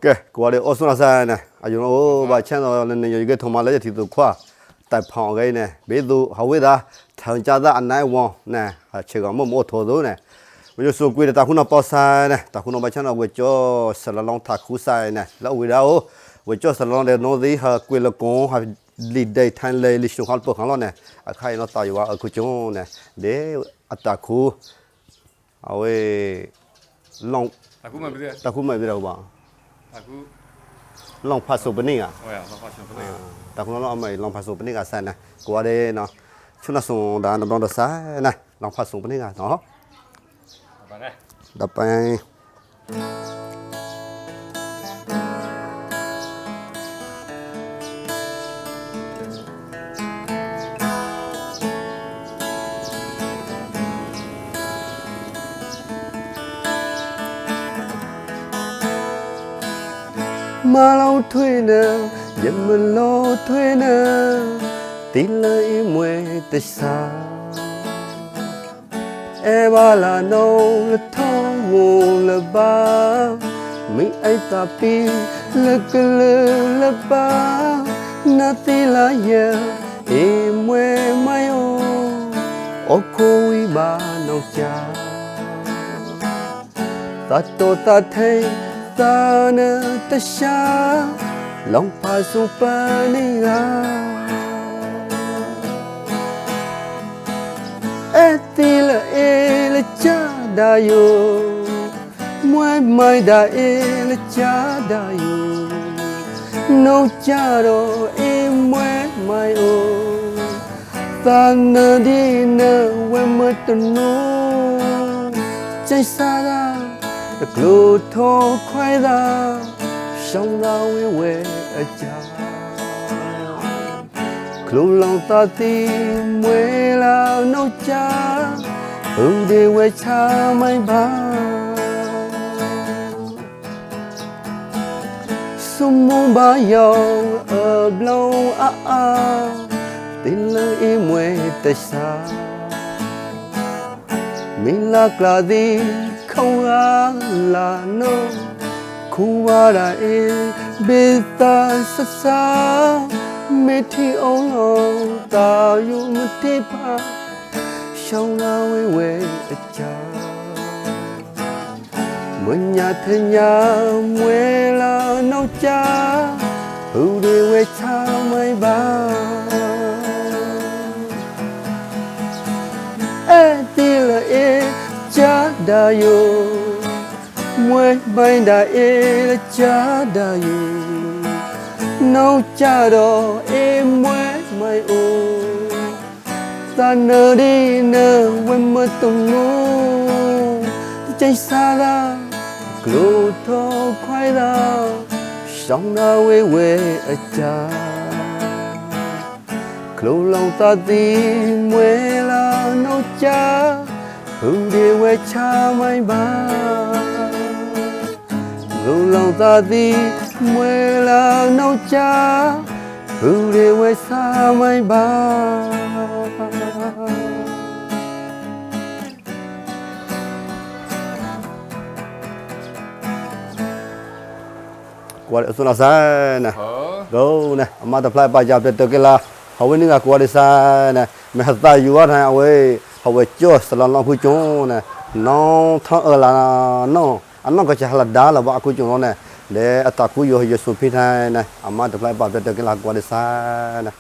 ကဲကိုရအော်ဆွန်ဆာနေအယုံဘာချန်တော်လည်းနေရကထုံမလဲတီသူခွာတိုက်ဖောင်ကိနေဘေးသူဟဝေးသာထောင်ကြတာအနိုင်ဝွန်နေချေကမမို့ထိုးတော့နေဝရစုကွေတာခုနပေါ်ဆိုင်နေတာခုနမချန်တော်ဝကျော်ဆလလောင်းတာခုဆိုင်နေလောက်ဝေးတာဝကျော်ဆလလောင်းတဲ့နိုဒီဟာကွေလကွန်ဟာလီဒိုင်ထိုင်လေလီရှုခါပခါလောနေအခိုင်တော့တာရွာအခုကျုံနေဒေအတခုအဝေးလောင်းအခုမှပြည့်တခုမှပြတော့ပါအခုလောင်ဖတ်ဆိုပနေကဟုတ်ရလောင်ဖတ်ဆိုပနေတခုလောင်အမေလောင်ဖတ်ဆိုပနေကဆန်နေကိုရဲနော်ချွန်းဆုံဒါတော့ဆန်နေလောင်ဖတ်ဆိုပနေကနော်ဘာလဲဒပိုင်မလောင်ထွေးနေရမလောထွေးနေတီလေးမွေတစားအဲဘာလာနိုးထုံးဝလပါမိအိုက်တာပီလကလပါနာတီလာရဲ့အေမွေမယောအခုဝိဘာနောချာတတ်တော်တထဲသာနတရှာလောင်ပါစုပနေကအတီလအေလချာဒါယိုမွဲမိုက်ဒါအေလချာဒါယိုနှုတ်ကြတော့အေမွဲမိုက်အိုသာနဒီနဝမတနိုချိုင်စားတာကလိုထောခွဲသာရှောင်းသာဝဲဝဲအကြာကလိုလောင်သာတိမွေလာနှုတ်ချဥဒီဝဲချမိုင်းပါစုံမဘာယောအဘလုံးအာတင်လေးမွေတရှာမီလာကလာဒီခေါ်လာနိုခုဝရာအေဘေတာဆဆာမေတီအောင်လုံးတာယူမတိပါရှောင်းလာဝဲဝဲအချာမညာထညာမွေလာနောက်ချဘူတွေဝဲချမိုင်းပါအဲ့ဒီလေချာဒါယိုမွေပိုင်ဒါအေချာဒါယိုနောက်ကြတော့အေမွေမိုင်အိုသာနရီနဝမတုံနိုချိုင်စားလာဂလိုထောခွိုင်လာရှောင်းနာဝဲဝဲအကြာကလိုလောင်သာတိမွေလာနောက်ကြဘူဒီဝဲချမိုင်းပါလူလောင်သာသည်မွေလာနောက်ချဘူဒီဝဲစားမိုင်းပါကွာအစွမ်းစားနာဟောနာအမတဖလိုက်ပါကြတဲ့တကလာဟောဝင်းကကွာလေးစားနာမဟတာယူရတဲ့အဝေးဟောဝဲကျော်စလလောင်ခုကျုံနာနောင်းထောင်းလာနောင်းအနောက်ကချဟလာဒါလာဘာခုကျုံနေလေအတကူယောယေဆုဖိထိုင်နာအမတဖလိုက်ပါတဲ့တကလာကွာလေးစားနာ